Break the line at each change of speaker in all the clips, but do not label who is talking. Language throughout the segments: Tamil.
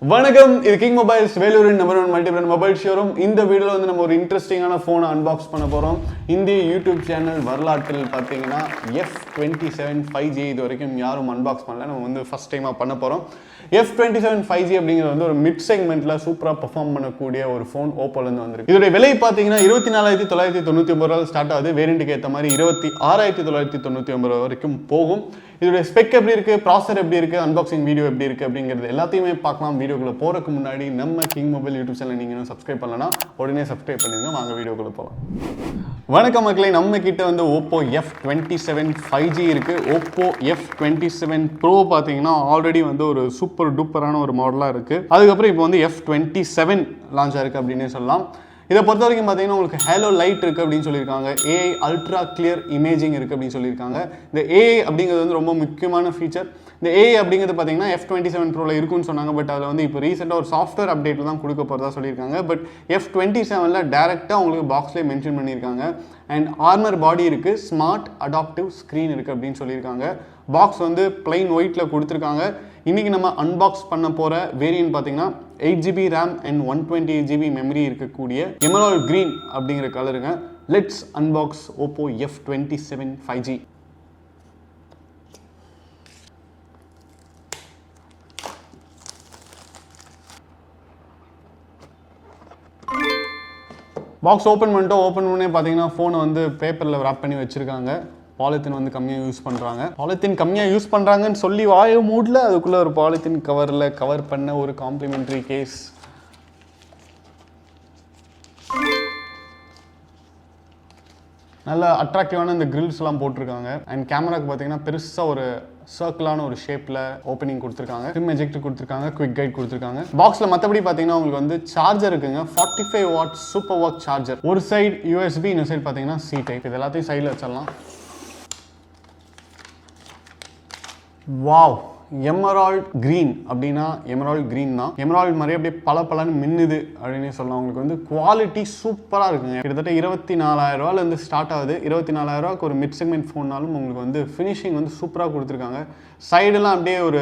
வணக்கம், இது கிங் மொபைல்ஸ் வேலூரின் number 1 multi brand mobile showroom. இந்த வீடியோவில் வந்து நம்ம ஒரு இன்ட்ரெஸ்டிங்கான ஃபோனை அன்பாக்ஸ் பண்ண போகிறோம். இந்திய யூடியூப் சேனல் வரலாற்றில் பார்த்தீங்கன்னா F27 5G இது வரைக்கும் யாரும் அன்பாக்ஸ் பண்ணல. நம்ம வந்து ஃபர்ஸ்ட் டைமாக பண்ண போகிறோம். F27 5G அப்படிங்கிறது வந்து ஒரு மிட் செக்மெண்ட்டில் சூப்பராக பர்ஃபார்ம் பண்ணக்கூடிய ஒரு ஃபோன் ஓப்போலேருந்து வந்திருக்கு. இதோடைய விலை பார்த்தீங்கன்னா 24,999 ஸ்டார்ட் ஆகுது. வேரியண்ட்டுக்கு ஏற்ற மாதிரி 26,999 வரைக்கும் போகும். இதோட ஸ்பெக் எப்படி இருக்கு, ப்ராசர் எப்படி இருக்கு, அன்பாக்சிங் வீடியோ எப்படி இருக்கு அப்படிங்கிறது எல்லாத்தையுமே பார்க்கலாம். வீடியோக்குள்ள போறதுக்கு முன்னாடி நம்ம கிங் மொபைல் யூடியூப் சேனல் நீங்க இன்னும் சப்ஸ்கிரைப் பண்ணலனா உடனே சப்ஸ்கிரைப் பண்ணிடுங்க. வாங்க வீடியோக்குள்ள போகலாம். வணக்கம் மக்களே, நம்ம கிட்ட வந்து Oppo F27 5G இருக்கு. Oppo F27 Pro பார்த்தீங்கன்னா ஆல்ரெடி வந்து ஒரு சூப்பர் டூப்பரான ஒரு மாடலாக இருக்கு. அதுக்கப்புறம் இப்போ வந்து F27 லான்ச் ஆயிருக்கு அப்படின்னே சொல்லலாம். இதை பொறுத்த வரைக்கும் பார்த்தீங்கன்னா உங்களுக்கு ஹேலோ லைட் இருக்குது அப்படின்னு சொல்லியிருக்காங்க. ஏஐ அல்ட்ரா கிளியர் இமேஜிங் இருக்குது அப்படின்னு சொல்லியிருக்காங்க. இந்த ஏஐ அப்படிங்கிறது வந்து ரொம்ப முக்கியமான ஃபீச்சர். இந்த ஏஐ அப்படிங்கிறது பார்த்தீங்கன்னா F27 Proல இருக்குன்னு சொன்னாங்க. பட் அதில் வந்து இப்போ ரீசெண்டாக ஒரு சாஃப்ட்வேர் அப்டேட்டில் தான் கொடுக்க போகிறதா சொல்லியிருக்காங்க. பட் F27ல டேரெக்டாக உங்களுக்கு பாக்ஸ்லேயே மென்ஷன் பண்ணியிருக்காங்க. அண்ட் ஆர்மர் பாடி இருக்குது, ஸ்மார்ட் அடாப்டிவ் ஸ்க்ரீன் இருக்குது அப்படின்னு சொல்லியிருக்காங்க. பாக்ஸ் வந்து பிளைன் ஒயிட்டில் கொடுத்துருக்காங்க. இன்றைக்கி நம்ம அன்பாக்ஸ் பண்ண போகிற வேரியன்ட் பார்த்தீங்கன்னா 8GB RAM and 128GB memory இருக்கக்கூடிய எமரால்ட் கிரீன் அப்படிங்கிற கலருங்க. Let's unbox Oppo F27 5G. Box open பண்ணிட்டோம். ஓப்பன் பண்ணே பார்த்தீங்கன்னா ஃபோனை வந்து பேப்பரில் ராப் பண்ணி வச்சுருக்காங்க. பாலித்தீன் வந்து கம்மியாக யூஸ் பண்ணுறாங்க. பாலித்தீன் கம்மியாக யூஸ் பண்ணுறாங்கன்னு சொல்லி வாய மூடல, அதுக்குள்ளே ஒரு பாலித்தீன் கவர் பண்ண ஒரு காம்ப்ளிமெண்ட்ரி கேஸ். நல்ல அட்ராக்டிவான இந்த கிரில்ஸ்லாம் போட்டிருக்காங்க. அண்ட் கேமராக்கு பார்த்தீங்கன்னா பெருசாக ஒரு சர்க்கிளான ஒரு ஷேப்பில் ஓப்பனிங் கொடுத்துருக்காங்க. சிம் எஜெக்ட் கொடுத்துருக்காங்க, குவிக் கைட் கொடுத்துருக்காங்க. பாக்ஸில் மற்றபடி பார்த்தீங்கன்னா உங்களுக்கு வந்து சார்ஜர் இருக்குங்க. 45 வாட் சூப்பர் வாக் சார்ஜர். ஒரு சைடு USB, இன்னொரு சைடு பார்த்தீங்கன்னா C டைப். இது எல்லாத்தையும் சைடில் வச்சிடலாம். வாவ், எமரால்ட் கிரீன் அப்படின்னா எமரால்ட் கிரீன் தான். எமரால்ட் மாதிரி அப்படியே பலன்னு மின்னுது அப்படின்னு சொல்லலாம். உங்களுக்கு வந்து குவாலிட்டி சூப்பராக இருக்குங்க. கிட்டத்தட்ட 24,000 ரூபாயிலேருந்து ஸ்டார்ட் ஆகுது. 24,000 ரூபாய்க்கு ஒரு மிட் செக்மெண்ட் ஃபோன்னாலும் உங்களுக்கு வந்து ஃபினிஷிங் வந்து சூப்பராக கொடுத்துருக்காங்க. சைடெல்லாம் அப்படியே ஒரு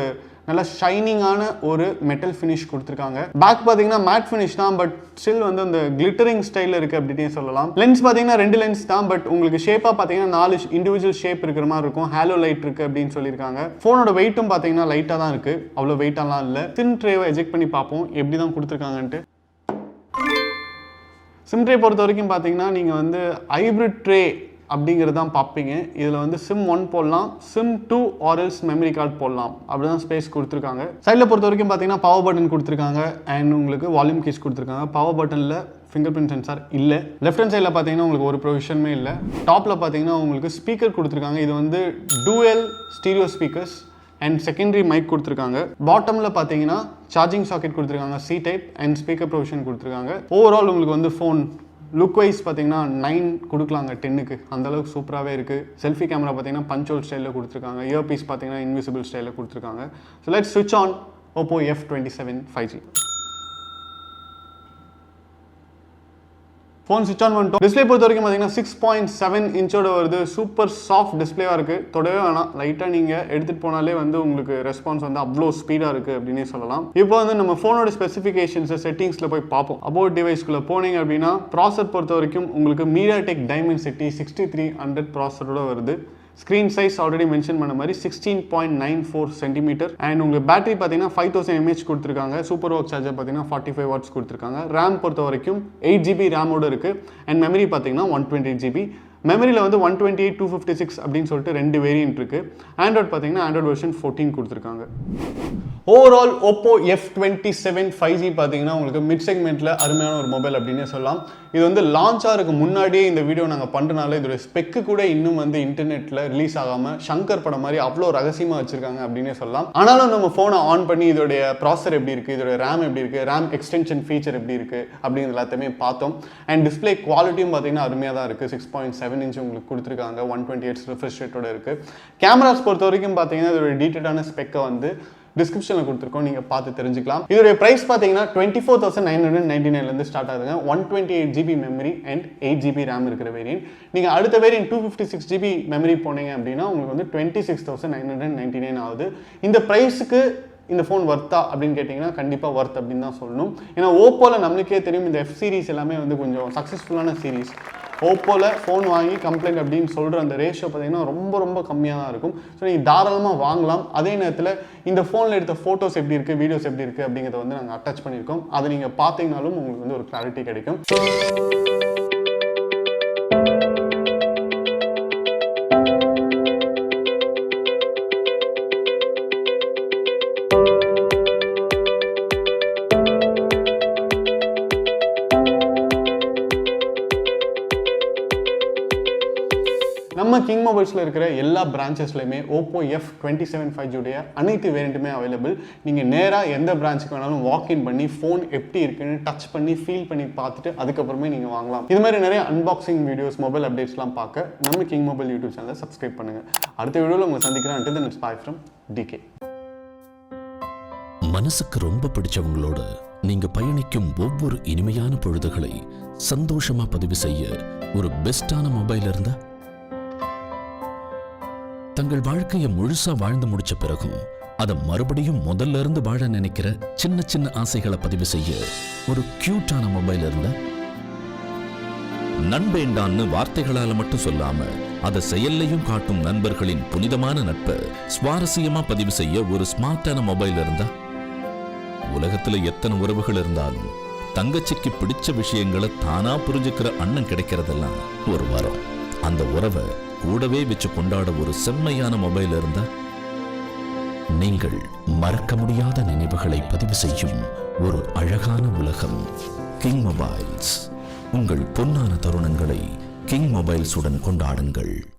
நல்ல ஷைனிங்கான ஒரு மெட்டல் ஃபினிஷ் கொடுத்துருக்காங்க. பேக் பார்த்தீங்கன்னா மேட் ஃபினிஷ் தான், பட் ஸ்டில் வந்து அந்த கிளிட்டரிங் ஸ்டைலில் இருக்குது அப்படின்னே சொல்லலாம். லென்ஸ் பார்த்தீங்கன்னா 2 லென்ஸ் தான், பட் உங்களுக்கு ஷேப்பாக பார்த்தீங்கன்னா 4 இண்டிவிஜுவல் ஷேப் இருக்கிற மாதிரி இருக்கும். ஹேலோ லைட் இருக்குது அப்படின்னு சொல்லியிருக்காங்க. ஃபோனோட வெயிட்டும் பார்த்தீங்கன்னா லைட்டாக தான் இருக்குது, அவ்வளோ வெயிட்டாலாம் இல்லை. சிம் ட்ரேவை எஜெக்ட் பண்ணி பார்ப்போம் எப்படி தான் கொடுத்துருக்காங்கன்ட்டு. சிம் ட்ரே பொறுத்த வரைக்கும் பார்த்தீங்கன்னா நீங்கள் வந்து ஹைப்ரிட் ட்ரே அப்படிங்கிறது தான் பார்ப்பீங்க. இதில் வந்து SIM 1 போடலாம், SIM 2 ஆர்எல்ஸ் மெமரி கார்டு போடலாம். அப்படி தான் ஸ்பேஸ் கொடுத்துருக்காங்க. சைடில் பொறுத்த வரைக்கும் பார்த்தீங்கன்னா பவர் பட்டன் கொடுத்துருக்காங்க. அண்ட் உங்களுக்கு வால்யூம் கீஸ் கொடுத்துருக்காங்க. பவர் பட்டனில் ஃபிங்கர் பிரிண்ட் சென்சார் இல்லை. லெஃப்ட் ஹேண்ட் சைடில் பார்த்தீங்கன்னா உங்களுக்கு ஒரு ப்ரொவிஷனுமே இல்லை. டாப்பில் பார்த்தீங்கன்னா உங்களுக்கு ஸ்பீக்கர் கொடுத்துருக்காங்க. இது வந்து dual stereo speakers and secondary mic கொடுத்துருக்காங்க. பாட்டமில் பார்த்தீங்கன்னா சார்ஜிங் சாக்கெட் கொடுத்துருக்காங்க, C type and speaker provision கொடுத்துருக்காங்க. ஓவரால் உங்களுக்கு வந்து ஃபோன் லுக் வைஸ் பார்த்தீங்கன்னா 9 கொடுக்கலாங்க 10க்கு. அந்தளவுக்கு சூப்பராகவே இருக்குது. செல்ஃபி கேமரா பார்த்தீங்கன்னா பஞ்சோல் ஸ்டைலில் கொடுத்துருக்காங்க. இயர் பீஸ் பார்த்தீங்கன்னா இன்விசிபிள் ஸ்டைலில் கொடுத்துருக்காங்க. ஸோ லெட்ஸ் ஸ்விட்ச் on Oppo F27 5G. Phone ஸ்விட்ச் ஆன் பண்ணிட்டோம். டிஸ்பிளே பொறுத்த வரைக்கும் பார்த்தீங்கன்னா 6.7 இன்ச்சோட வருது. சூப்பர் சாஃப்ட் டிஸ்பிளேவாக இருக்குது. தொடவே வேணாம், லைட்டாக நீங்கள் எடுத்துகிட்டு போனாலே வந்து உங்களுக்கு ரெஸ்பான்ஸ் வந்து அவ்வளோ ஸ்பீடாக இருக்குது அப்படின்னே சொல்லலாம். இப்போ வந்து நம்ம ஃபோனோட ஸ்பெசிஃபிகேஷன்ஸை செட்டிங்ஸில் போய் பார்ப்போம். அபவுட் டிவைஸ்க்குள்ளே போனீங்க அப்படின்னா ப்ராசர் பொறுத்த வரைக்கும் உங்களுக்கு MediaTek Dimensity 6300 ப்ராசரோட வருது. ஸ்க்ரீன் சைஸ் ஆல்ரெடி மென்ஷன் பண்ண மாதிரி 16.94 சென்டிமீட்டர். அண்ட் உங்களுக்கு பேட்டரி பார்த்தீங்கன்னா 5000 mAh கொடுத்துருக்காங்க. சூப்பர் வாக் சார்ஜர் பார்த்தீங்கன்னா 45 வாட்ஸ் கொடுத்துருக்காங்க. ரேம் பொறுத்த வரைக்கும் 8GB ரேமோட இருக்குது. அண்ட் மெமரி பார்த்தீங்கன்னா 128GB. மெமரியில் வந்து 128, 256 அப்படின்னு சொல்லிட்டு 2 வேரியன்ட் இருக்குது. ஆண்ட்ராய்ட் பார்த்தீங்கன்னா ஆண்ட்ராய்ட் வெர்ஷன் 14 கொடுத்துருக்காங்க. ஓவரால் Oppo F27 5G பார்த்தீங்கன்னா உங்களுக்கு மிட் செக்மெண்ட்டில் அருமையான ஒரு மொபைல் அப்படின்னே சொல்லலாம். இது வந்து லான்ச் ஆகிறதுக்கு முன்னாடியே இந்த வீடியோ நாங்கள் பண்ணுறனால இதோட ஸ்பெக்கு கூட இன்னும் வந்து இன்டர்நெட்டில் ரிலீஸ் ஆகாமல் ஷங்கர் படம் மாதிரி அவ்வளோ ரகசியமாக வச்சுருக்காங்க அப்படின்னே சொல்லலாம். ஆனாலும் நம்ம ஃபோனை ஆன் பண்ணி இதோடைய ப்ராசர் எப்படி இருக்குது, இதோட ரேம் எப்படி இருக்குது, ரேம் எக்ஸ்டென்ஷன் ஃபீச்சர் எப்படி இருக்குது அப்படிங்கிறது எல்லாத்தையுமே பார்த்தோம். அண்ட் டிஸ்பிளே குவாலிட்டியும் பார்த்தீங்கன்னா அருமையாக தான் இருக்குது. 6.7 இன்ச் உங்களுக்கு கொடுத்துருக்காங்க. 128 ரிஃப்ரெஷ் ரேட்டோட இருக்குது. கேமராஸ் பொறுத்த வரைக்கும் பார்த்தீங்கன்னா இதோட டீட்டெயிலான ஸ்பெக்கை வந்து டிஸ்கிரிப்ஷனில் கொடுத்துருக்கோம், நீங்கள் பார்த்து தெரிஞ்சுக்கலாம். இதோடைய ப்ரைஸ் பார்த்தீங்கன்னா 24,999 ஸ்டார்ட் ஆகுதுங்க. 128GB memory and 8GB RAM இருக்கிற வேரியன்ட். நீங்கள் அடுத்த வேரியன்ட் 256GB மெமரி போனீங்க அப்படின்னா உங்களுக்கு வந்து 26,999 ஆகுது. இந்த ப்ரைஸுக்கு இந்த ஃபோன் வர்த்தா அப்படின்னு கேட்டிங்கன்னா கண்டிப்பாக வர்த் அப்படின்னு தான் சொல்லணும். ஏன்னா ஓப்போவில் நம்மளுக்கே தெரியும் இந்த எஃப் சீரிஸ் எல்லாமே வந்து கொஞ்சம் சக்ஸஸ்ஃபுல்லான சீரிஸ். ஓப்போவில் ஃபோன் வாங்கி கம்ப்ளைண்ட் அப்படின்னு சொல்கிற அந்த ரேஷியோ பார்த்தீங்கன்னா ரொம்ப ரொம்ப கம்மியாக தான் இருக்கும். ஸோ நீங்கள் தாராளமாக வாங்கலாம். அதே நேரத்தில் இந்த ஃபோனில் எடுத்த ஃபோட்டோஸ் எப்படி இருக்குது, வீடியோஸ் எப்படி இருக்குது அப்படிங்கிறத வந்து நாங்கள் அட்டாச் பண்ணியிருக்கோம். அதை நீங்கள் பார்த்தீங்கனாலும் உங்களுக்கு வந்து ஒரு கிளாரிட்டி கிடைக்கும். நம்ம கிங் மொபைல்ஸில் இருக்கிற எல்லா பிரான்ச்சஸ்லையுமே ஓப்போ F27 5G உடைய அனைத்து வேரியண்ட்டுமே அவைலபிள். நீங்கள் நேராக எந்த பிரான்ச்சுக்கு வேணாலும் வாக்இன் பண்ணி ஃபோன் எப்படி இருக்குன்னு டச் பண்ணி ஃபீல் பண்ணி பார்த்துட்டு அதுக்கப்புறமே நீங்கள் வாங்கலாம். இது மாதிரி நிறைய அன்பாக்சிங் வீடியோஸ், மொபைல் அப்டேட்ஸ்லாம் பார்க்க நம்ம கிங் மொபைல் யூடியூப் சேனலை சப்ஸ்கிரைப் பண்ணுங்கள். அடுத்த வீடியோவில் உங்களை சந்திக்கிறேன். until then it's bye from DK.
மனசுக்கு ரொம்ப பிடிச்சவங்களோட நீங்க பயணிக்கும் ஒவ்வொரு இனிமையான பொழுதுகளை சந்தோஷமா பதிவு செய்ய ஒரு பெஸ்டான மொபைல் இருந்தா, தங்கள் வாழ்க்கையை முழுசா வாழ்ந்து முடிச்ச பிறகும் அதை மறுபடியும் முதல்ல இருந்து வாழ நினைக்கிற சின்ன சின்ன ஆசைகளை பதிவு செய்ய ஒரு கியூட்டான மொபைல் இருந்தா, நண்பேண்டான்னு வார்த்தைகளால மட்டும் சொல்லாம அதை செயல்லையும் காட்டும் நண்பர்களின் புனிதமான நட்பை சுவாரஸ்யமா பதிவு செய்ய ஒரு ஸ்மார்ட்டான மொபைல் இருந்தா, உலகத்துல எத்தனை உறவுகள் இருந்தாலும் தங்கச்சிக்கு பிடிச்ச விஷயங்களை தானா புரிஞ்சுக்கிற அண்ணன் கிடைக்கிறதெல்லாம் ஒரு வரம். அந்த உறவை கூடவே வச்சு கொண்டாட ஒரு செம்மையான மொபைல் இருந்தா, நீங்கள் மறக்க முடியாத நினைவுகளை பதிவு செய்யும் ஒரு அழகான உலகம் கிங் மொபைல்ஸ். உங்கள் பொன்னான தருணங்களை கிங் மொபைல்ஸுடன் கொண்டாடுங்கள்.